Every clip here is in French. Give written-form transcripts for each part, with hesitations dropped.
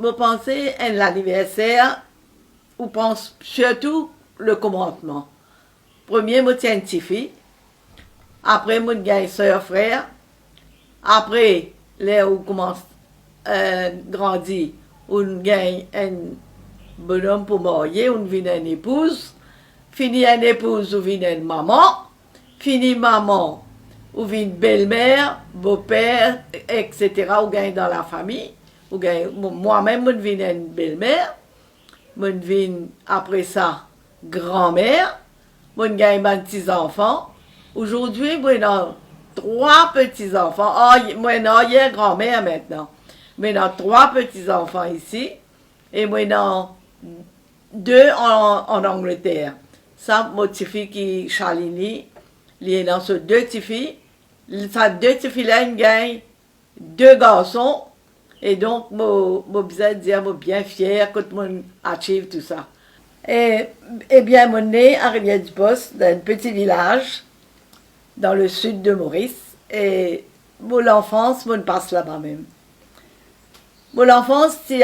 je pense à l'anniversaire, ou pense surtout le commencement. Premier, je tiens une petite fille. Après, je gagne soeur, frère. Après, là où commence à grandir, on gagne un bonhomme pour marier, on vient une épouse. Fini une épouse, on vient une maman. Fini maman, on vient une belle-mère, beau-père, etc. On gagne dans la famille. Moi-même, je viens une belle-mère. Je viens après ça, grand-mère. Je gagne mes petits-enfants. Aujourd'hui, j'ai 3 petits-enfants. Moi, il y a grand-mère maintenant. J'ai 3 petits-enfants ici. Et moi, 2 en Angleterre. Ça, mon petit fille qui est Chalini, il est dans ces 2 petites filles. Ces 2 petites filles-là, ils gagnent 2 garçons. Et donc, je besoin de dire, je suis bien fière que tout le monde achieve tout ça. Et bien, je suis née à Rivière-du-Poste, dans un petit village, dans le sud de Maurice. Et mon enfance, je passe là-bas même. Mon enfance, c'est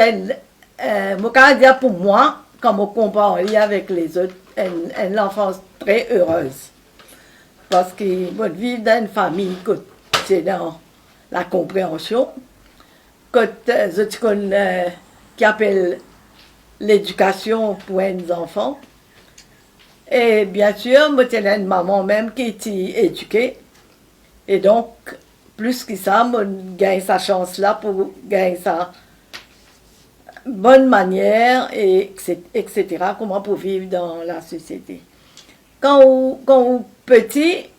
je dire pour moi, quand je compare avec les autres, une enfance très heureuse. Parce que je vis dans une famille qui est dans la compréhension. Qui appelle l'éducation pour les enfants. Et bien sûr, moi, j'ai une maman même qui est éduquée. Et donc, plus que ça, moi, gagne sa chance-là pour gagner sa bonne manière, et etc., comment pour vivre dans la société. Quand on petit,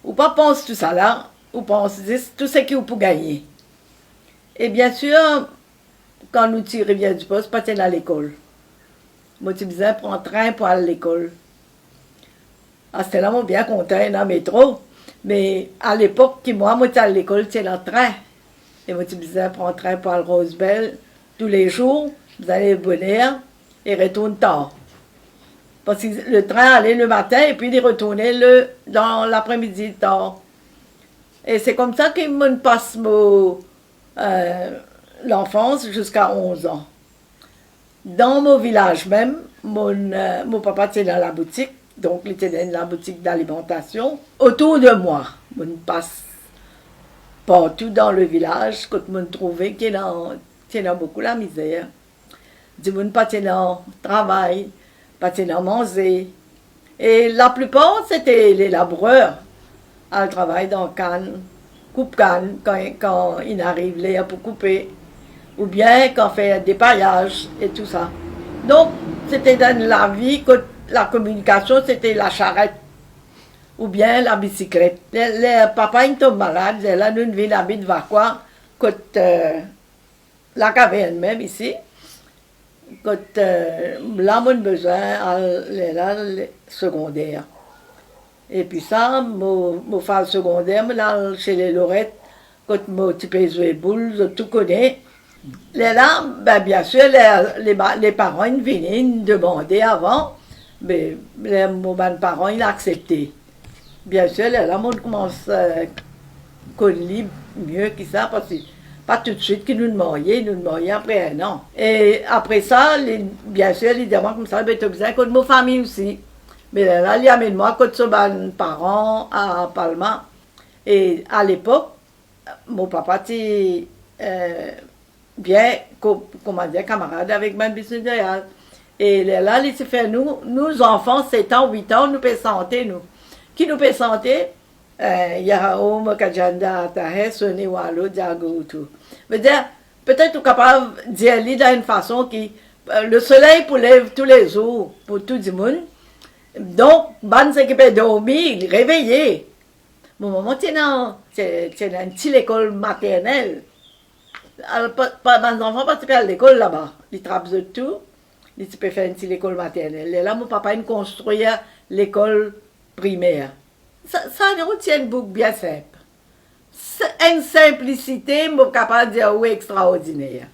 on pas pense tout ça là, on pense tout ce qu'il faut gagner. Et bien sûr, quand nous tirons Rivière-du-Poste, pas à l'école. Moi, tu disais, prends un train pour aller à l'école. C'était là, moi, bien content, dans le métro. Mais à l'époque, moi, j'étais à l'école, c'est le train. Et moi, tu disais, prends un train pour aller à Rosebell. Tous les jours, vous allez bonheur et retourne tard. Parce que le train allait le matin et puis il retournait dans l'après-midi tard. Et c'est comme ça qu'il me passe l'enfance jusqu'à 11 ans. Dans mon village même, mon papa était dans la boutique, donc il était dans la boutique d'alimentation. Autour de moi, on passe partout dans le village, quand on trouvait qu'il y a beaucoup la misère. Du monde pas dans le travail, pas dans manger. Et la plupart, c'était les laboureurs. Ils travaillent dans canne, coupe canne quand il arrive là pour couper, ou bien quand on fait des paillages et tout ça. Donc, c'était dans la vie que la communication, c'était la charrette, ou bien la bicyclette. Les papas, ils tombent malades, là, nous, nous habitons à quoi, la caverne même ici, quand là, on a besoin de secondaire. Et puis ça, mon phase secondaire, là, chez les Lorettes, quand mon petit peu joué boule, je tout connais. Là, ben, bien sûr, les parents ils venaient demander avant, mais mon parents ils accepté. Bien sûr, là, on commence à connaître mieux que ça, parce que pas tout de suite qu'ils nous mariaient après 1 an. Et après ça, bien sûr, les demandent comme ça, ben, tu as besoin de ma famille aussi. Mais là, il y a moi quand mes parents à Palma. Et à l'époque, mon papa était bien, comment dire, camarade avec ma business. Et là, il s'est fait nous enfants, 7 ans, 8 ans, nous pouvons santé, nous. Qui nous peut santé? Il y a un Kajanda, Tahe, Soni, Walo, Diago, tout. Je veux dire, peut-être capable de dire d'une façon qui, le soleil pour lève tous les jours, pour tout le monde. Donc, ban ce qui peut dormir, réveiller. Mon maman, c'est dans une petite école maternelle. Mes enfants partent à l'école là-bas. Ils trappent de tout. Ils peuvent faire une petite école maternelle. Et là, mon papa, il construit l'école primaire. Ça nous tient une boucle bien simple. Une simplicité, je suis capable de dire, oui, extraordinaire.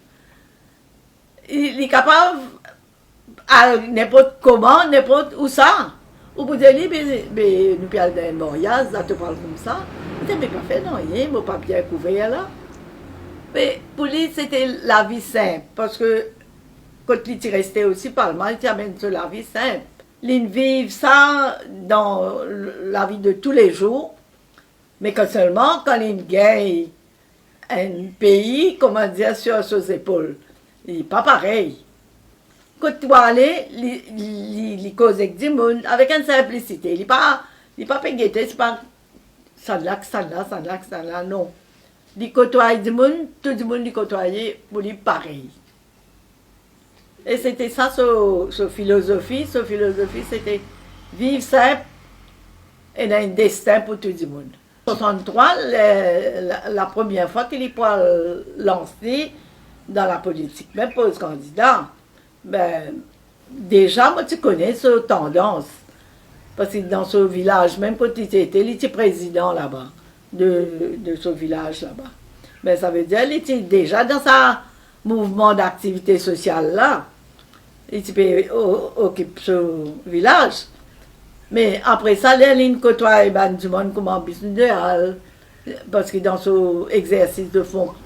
Il est capable, à n'importe comment, n'importe où ça. Ou vous dites, mais nous parlons d'un mariage, ça te parle comme ça. Vous dites, mais pas fait, non, il y a mon papier couvert là. Mais pour lui, c'était la vie simple. Parce que quand il restait aussi Parlement, il amène sur la vie simple. Ils vivent ça dans la vie de tous les jours, mais que seulement quand ils gagnent un pays, comment dire, sur ses épaules. Il n'est pas pareil. Quand tu vas aller, il cause avec du monde avec une simplicité. Il n'est pas pégueté, c'est pas ça là, ça là, ça là, ça là, non. Il côtoie du monde, tout le monde il côtoie pour lui pareil. Et c'était ça, sa philosophie. Sa philosophie, c'était vivre simple et un destin pour tout le monde. En 1963, la première fois qu'il est pas lancé dans la politique, même pour le candidat, ben, déjà, moi, tu connais cette tendance. Parce que dans ce village, même quand il était président là-bas, de ce village là-bas. Ben, ça veut dire qu'il était déjà dans sa mouvement d'activité sociale là. Il occupe ce village. Mais après ça, il côtoie du monde comme en business, parce que dans ce exercice,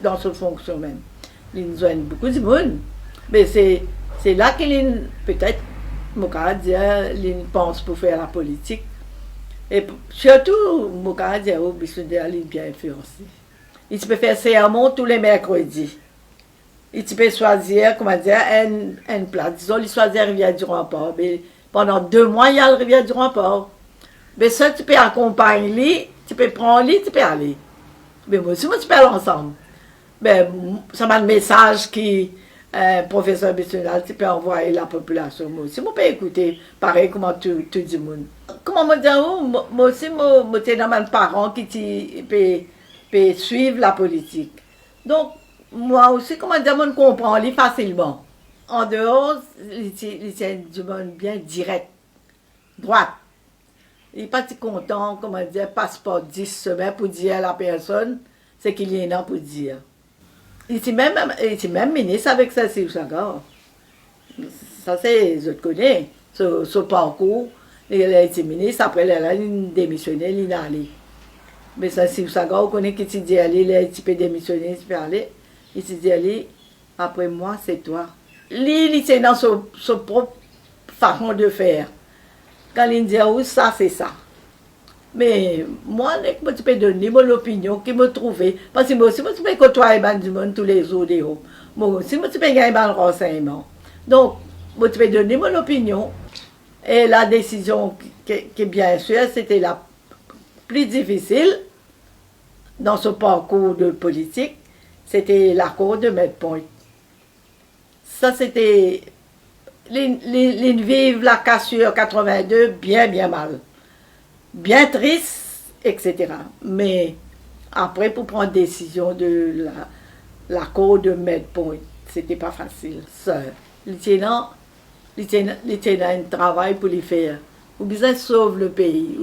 dans ce fonction même, il joignent beaucoup de monde. Mais c'est là qu'il peut-être, mon dire, il pense pour faire la politique. Et surtout, mon dire, au business, il est bien influencé. Il peut faire sermon tous les mercredis. Il peut choisir, comment dire, une place. Disons, il choisit la rivière du Rempart. Mais pendant 2 mois, il y a la rivière du Rempart. Mais ça, tu peux accompagner lui, tu peux prendre lui, tu peux aller. Mais moi aussi, tu peux aller ensemble. Mais ça m'a un message qui, professeur national, tu peux envoyer la population. Moi aussi, moi, peux écouter, pareil, comment tout le monde. Comment me dire, moi aussi, moi, j'étais dans mes parents qui peut suivre la politique. Donc, moi aussi, comment dire, on comprend lui facilement. En dehors, il tient du monde bien direct, droite. Il n'est pas si content, comment dire, passeport 10 semaines pour dire à la personne ce qu'il y a pour dire. Il était même ministre avec ça, c'est Senghor. Ça, c'est, je connais, ce parcours. Il a été ministre, après, il a démissionné, il est allé. Mais ça, c'est Senghor, on connaît qu'il s'est dit aller, il a été démissionné, il s'est allé. Il s'est dit, allez, après moi, c'est toi. Lui, il était dans sa propre façon de faire. Quand il dit, oui, ça, c'est ça. Mais moi, je peux donner mon opinion, qui me trouvait. Parce que moi aussi, je peux côtoyer du monde tous les jours. Moi aussi, je peux gagner le renseignement. Donc, je peux donner mon opinion. Et la décision, qui bien sûr, c'était la plus difficile dans ce parcours de politique, c'était l'accord de Medpoint. Ça, c'était. Ils vivent la cassure 82 bien mal. Bien triste, etc. Mais après, pour prendre décision de l'accord de Medpoint, c'était pas facile. Ça, il était un travail pour les faire. Ou bien sauve le pays.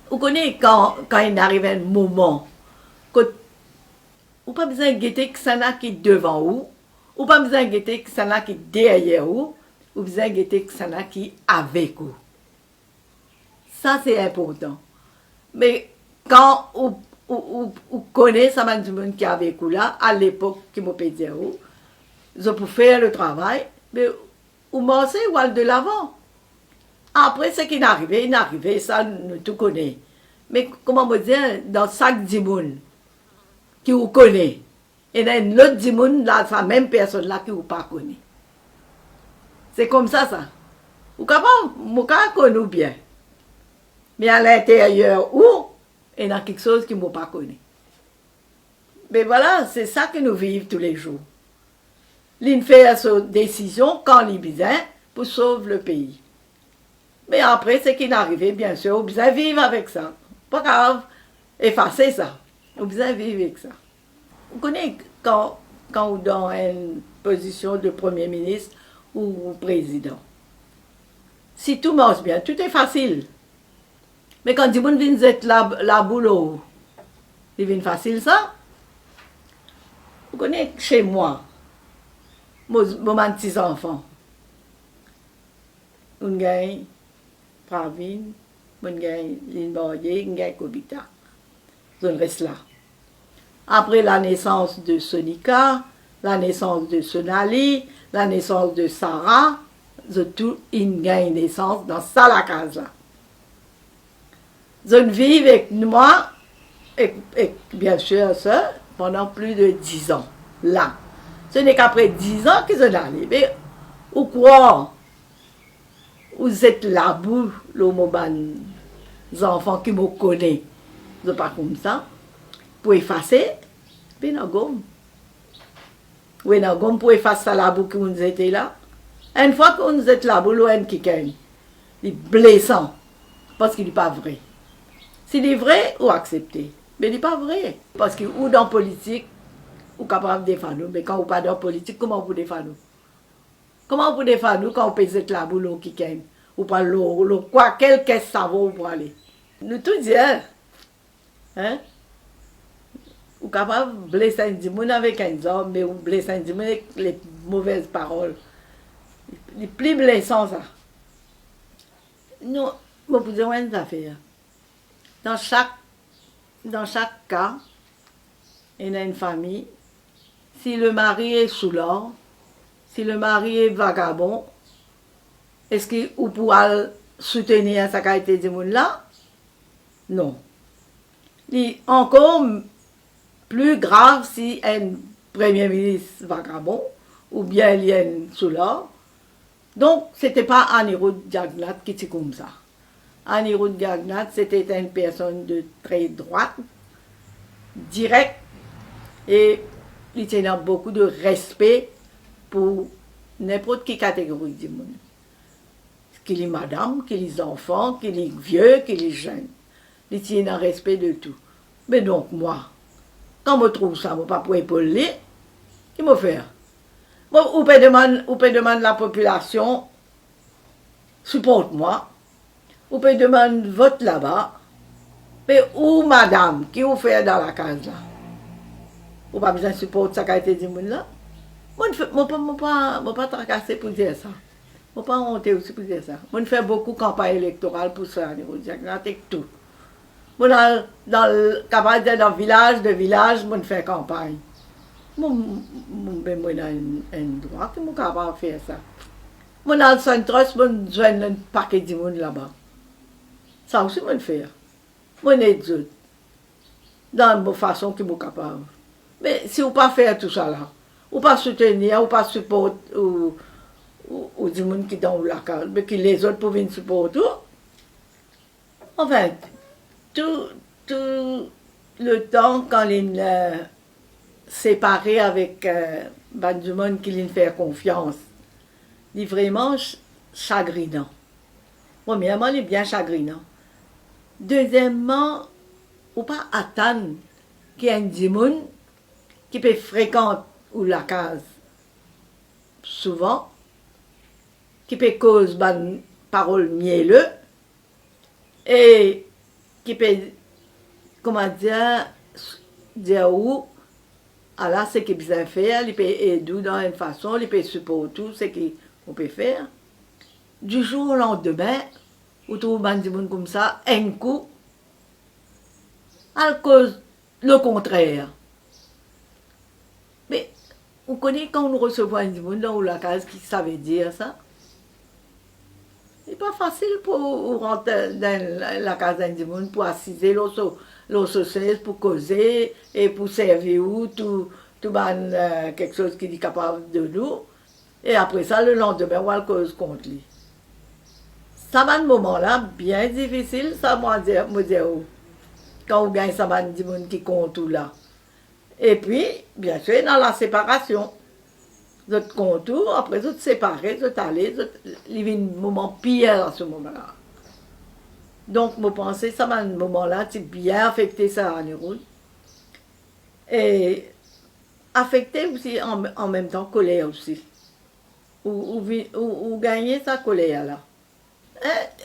Vous connaissez quand il arrive un moment, ou pas besoin de guetter que ça n'a qui est devant vous, ou pas besoin de guetter que ça n'a qui est derrière vous, ou besoin de guetter que ça n'a qui est avec vous. Ça, c'est important. Mais quand vous connaissez ça du monde qui est avec vous là, à l'époque, qui m'a pu dire, je peux faire le travail, mais vous marchez ou allez de l'avant. Après, ce qui est arrivé, ça, nous tout connaissons. Mais comment me dire, dans chaque monde qui vous connaît, et dans l'autre monde, là, c'est la même personne là qui vous pas connaît. C'est comme ça. Vous connaissez bien. Mais à l'intérieur, il y a quelque chose qui ne m'a pas connu. Mais voilà, c'est ça que nous vivons tous les jours. L'une fait sa décision quand il besoin pour sauver le pays. Mais après, ce qui est arrivé, bien sûr, on besoin de vivre avec ça. Pas grave, effacer ça. On besoin de vivre avec ça. Vous connaissez quand on est dans une position de premier ministre ou président. Si tout marche bien, tout est facile. Mais quand du monde vient être la boulot, il vient facile ça. Vous connaissez chez moi, mon petits enfants. On gagne Pravine, on gagne Lynn Bordier, on gagne Kobita. On reste là. Après la naissance de Sonika, la naissance de Sonali, la naissance de Sarah, tout une naissance dans ça la case là. Je vis avec moi, et bien sûr ça, pendant plus de 10 ans. Là. Ce n'est qu'après 10 ans que je suis allé. Mais, ou quoi? Vous êtes là, vous, les enfants qui me connaissent. Je pas comme ça. Pour effacer, puis non, gomme. Oui, non, gomme pour effacer la boue que vous étiez là. Une fois que vous êtes là, vous l'avez qui gagne. Il est blessant. Parce qu'il n'est pas vrai. S'il est vrai, ou accepter. Mais il n'est pas vrai. Parce que, ou dans la politique, ou capable de défendre nous. Mais quand vous pas dans la politique, comment vous défendre nous? Comment vous défendre nous quand vous pèsez la boule qui gagne? Ou pas l'eau, quoi, quelle caisse ça vaut pour aller? Nous tout disons, hein? Ou capable de blesser un dimanche avec un homme, mais ou blesser un dimanche avec les mauvaises paroles. Les plus blessants, ça. Nous, vous pouvez voir une affaire. Dans chaque cas, il y a une famille. Si le mari est sous l'or, si le mari est vagabond, est-ce que vous pouvez soutenir sa qualité de monde là? Non. Et encore plus grave si un premier ministre vagabond ou bien il y a un sous l'or. Donc, ce n'était pas Anirudh Jagannath qui était comme ça. Anirudh Jagannath, c'était une personne de très droite, directe, et il tenait beaucoup de respect pour n'importe quelle catégorie du monde. Qu'il est madame, qu'il est enfant, qu'il est vieux, qu'il est jeune. Il tient un respect de tout. Mais donc, moi, quand je trouve ça, je ne peux pas épauler, qu'est-ce que je fais? On peut demander à la population, supporte-moi. On peut demander vote là-bas. Mais où madame, qui vous fait dans la case là? Vous n'avez pas besoin de supporter sa qualité du monde là? Je ne peux pas tracasser pour dire ça. Je ne peux pas honter aussi pour dire ça. Je fais beaucoup de campagne électorale pour ça, avec tout. Dans le village, je fais campagne. Je suis un droit que je suis capable de faire ça. Je suis dans le centre, je joue un paquet de monde là-bas. Ça aussi, je fais. Je suis dans ma façon que je suis capable. Mais si vous ne pas faire tout ça là, ou pas soutenir, ou pas supporter, ou du monde qui dans la case, mais que les autres peuvent supporter. Enfin, tout le temps quand ils séparés avec du monde qui lui fait confiance, il est vraiment chagrinant. Premièrement, il est bien chagrinant. Deuxièmement, ou pas attendre qu'il y ait un monde qui peut fréquenter ou la case souvent, qui peut causer des paroles mielleuses et qui peut, comment dire où, alors ce qu'il peut faire, il peut aider dans une façon, il peut supporter tout ce qu'on peut faire. Du jour au lendemain, vous trouvez des gens comme ça, un coup, à cause le contraire. Mais vous connaissez quand nous recevons un monde dans la case qui savait dire ça? Ce n'est pas facile pour rentrer dans la case d'un monde, pour assiser l'autre pour causer et pour servir tout quelque chose qui est capable de nous. Et après ça, le lendemain, on va le cause contre lui. Ça va un moment-là, bien difficile, ça moi dire, quand on gagne ça va du monde qui compte tout là. Et puis, bien sûr, dans la séparation. Vous êtes contour, après vous êtes séparés, vous êtes allés, il y a un moment pire à ce moment-là. Donc, je pense que ça, à un moment-là, c'est bien affecté ça à Anirudh. Et affecté aussi en même temps, colère aussi. Ou gagner sa colère là.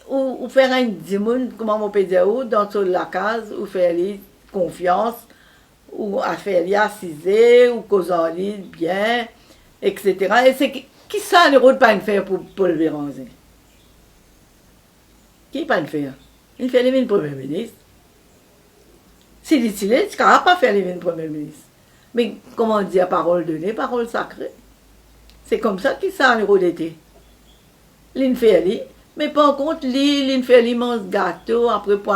Ou faire un dimanche, comment on peut dire, dans la case, ou faire confiance, ou à faire assiser, ou causer bien. Etc. Et c'est qui ça ne roule pas faire pour le Véranzé? Qui pas faire? Il fait les Premier ministre. Si il est, tu ne pas faire les Premier ministre. Mais comment dire, parole donnée, parole sacrée. C'est comme ça qu'il s'en est redété. L'in fait, mais par contre, l'in fait l'immense gâteau, après pour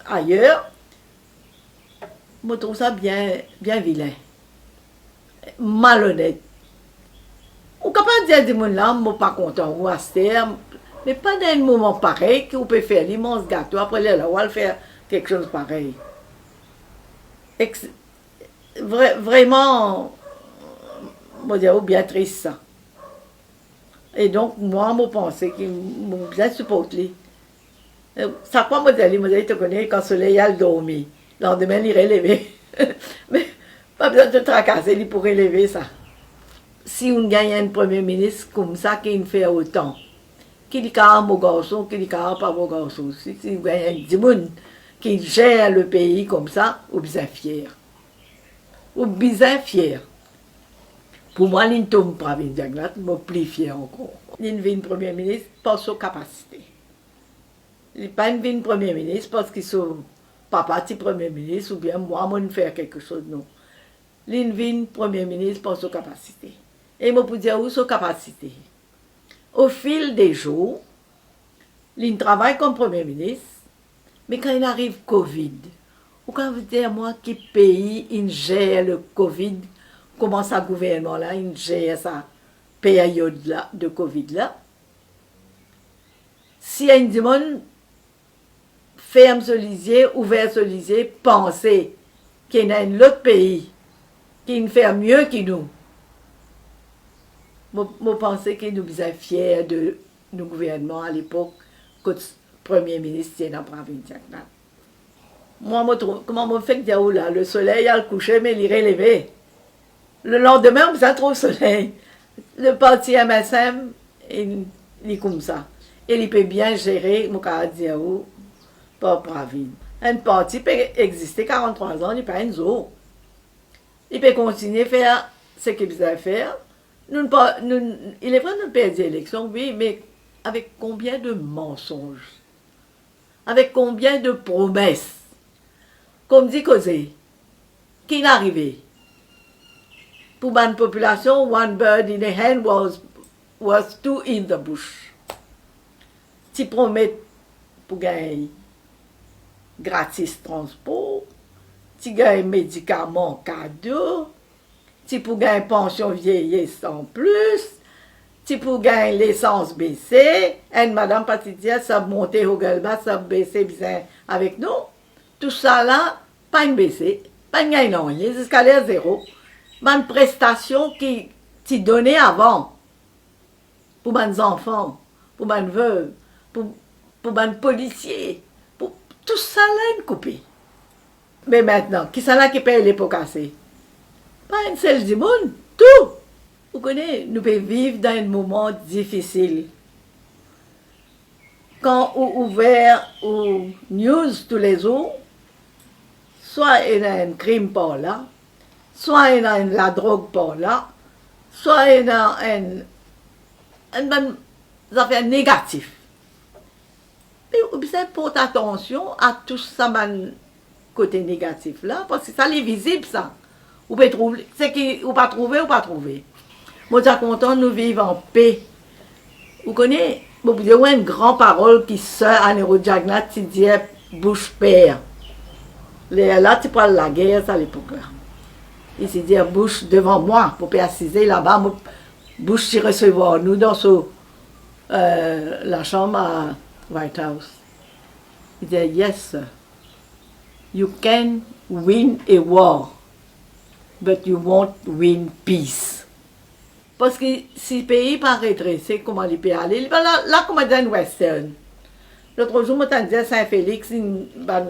ailleurs, je trouve ça bien vilain. Malhonnête. On ne peut pas dire que je ne suis pas content ou astère, mais pas dans un moment pareil qu'on peut faire l'immense gâteau, après là, on va faire quelque chose de pareil. Vraiment, je dire, bien triste ça. Et donc, moi, je pensais qu'il m'a bien supporté. Ça quoi, je te connais quand le soleil a dormi. Le lendemain, il est levé. Mais pas besoin de tracasser, il pourrait lever ça. Si on gagne un premier ministre comme ça, qui fait autant, qu'il y a un beau garçon, qu'il y a pas beau garçon, si on gagne un monde qui gère le pays comme ça, on est bien fier. On est bien fier. Pour moi, il ne tombe pas avec Diagnat, je suis plus fier encore. Il vient premier ministre par sa capacité. Il n'est pas un premier ministre parce qu'il est papa du premier ministre ou bien moi, je vais faire quelque chose, non. Il vient premier ministre par sa capacité. Et je peux dire où sa capacité. Au fil des jours, il travaille comme premier ministre, mais quand il arrive Covid, ou quand vous dites moi qui pays il gère le Covid, comment ça gouvernement là, il gère sa période là, de Covid là. Si un monde ferme ce lisier, ouvert ce lisier, penser qu'il y a un autre pays qui fait mieux que nous, je pense que nous sommes fiers de nos gouvernements à l'époque que le Premier ministre est dans la province. Moi, comment je fais dire là, le soleil a le coucher, mais il est relevé. Le lendemain, on a trop de soleil. Le parti MSM, il est comme ça. Et il peut bien gérer, mon cas dire pas province. Un parti peut exister 43 ans, il peut un zoo. Il peut continuer à faire ce qu'il veut faire. Il est vrai de perdre l'élection, oui, mais avec combien de mensonges, avec combien de promesses, comme dit Cosé, qui est arrivé. Pour ma population, one bird in the hand was two in the bush. Tu promets pour gagner gratis transport, tu gagnes médicaments cadeaux, tu peux gagner pension vieillesse en plus, tu peux gagner l'essence baissée, et madame Patidia, ça monte au galba, ça baissé bien avec nous. Tout ça là, pas une baissée, pas une gagne non, les escaliers zéro. Une prestation qui t'y donnait avant, pour mes enfants, pour mes veuves, pour mes policiers, pour tout ça là, une coupée. Mais maintenant, qui ça là qui paye les pots cassés? Pas une seule du monde, tout. Vous connaissez, nous pouvons vivre dans un moment difficile. Quand on ouvert aux news tous les jours, soit il y a un crime par là, soit il y a la drogue par là, soit il y a une affaire négative. Mais vous devez porter attention à tout ça, côté négatif là, parce que ça est visible ça. Vous pouvez trouver, c'est qui vous pas trouver ou pas trouver. Moi, je suis content de nous vivre en paix. Vous connaissez, vous pouvez avoir une grande parole qui sort à Neurojagnat qui dit bouche père. Là, tu parles de la guerre à l'époque là. Il s'est dit bouche devant moi pour assiser là-bas, bouche qui recevoir nous dans la chambre à White House. Il dit yes, sir. You can win a war, but you won't win peace. Parce que si le pays n'est pas redressé, comment il peut aller? Là, comme dans une western. L'autre jour, je me disais à Saint-Félix, un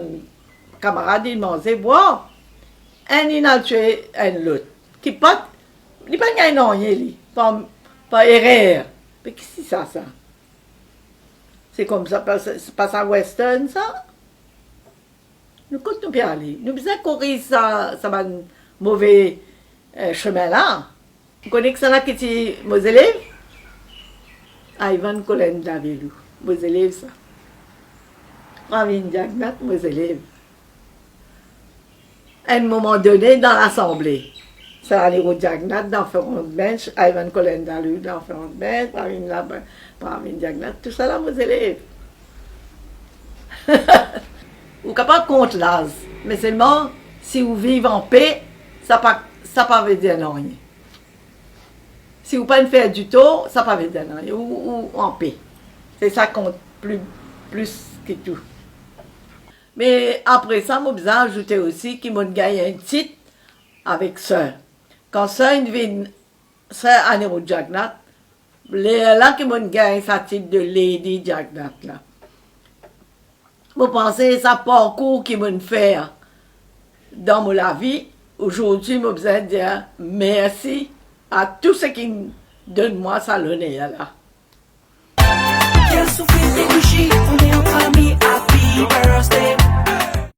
camarade, il m'a dit, wow, il a tué un autre. Qui pas, il n'est pas gagné rien, pas erreur. Mais qu'est-ce que c'est ça? C'est comme ça, c'est pas ça western, ça? Nous comptons bien aller. Nous besoin courir ça mauvais chemin là. Vous connaissez ça là qui est mes élèves? Ivan Colin Davilou, mes élèves ça. Ravine Diagnat, mes élèves. à un moment donné dans l'Assemblée. Ça Nero Jagnat dans Ferrand Bench, Ivan Colendalu dans Ferrand Bench, Pravin Jagnat, tout ça là, mes élèves. Vous capable contre l'âge, mais seulement si vous vivez en paix, ça pas veut dire non. Si vous ne pouvez pas faire du tout, ça pas veut dire non. Ou en paix. C'est ça qui compte plus que tout. Mais après ça, je vais ajouter aussi qu'il m'a gagné un titre avec Sœur. Quand Sœur devient Sœur Anero Jagnat, là qu'il m'a gagné sa titre de Lady Jagnat. Je pense que ça parcours qu'il m'a fait dans ma vie. Aujourd'hui, je vais dire merci à tous ceux qui donnent moi ça l'honneur là. Quel souffle on est entre amis, happy birthday.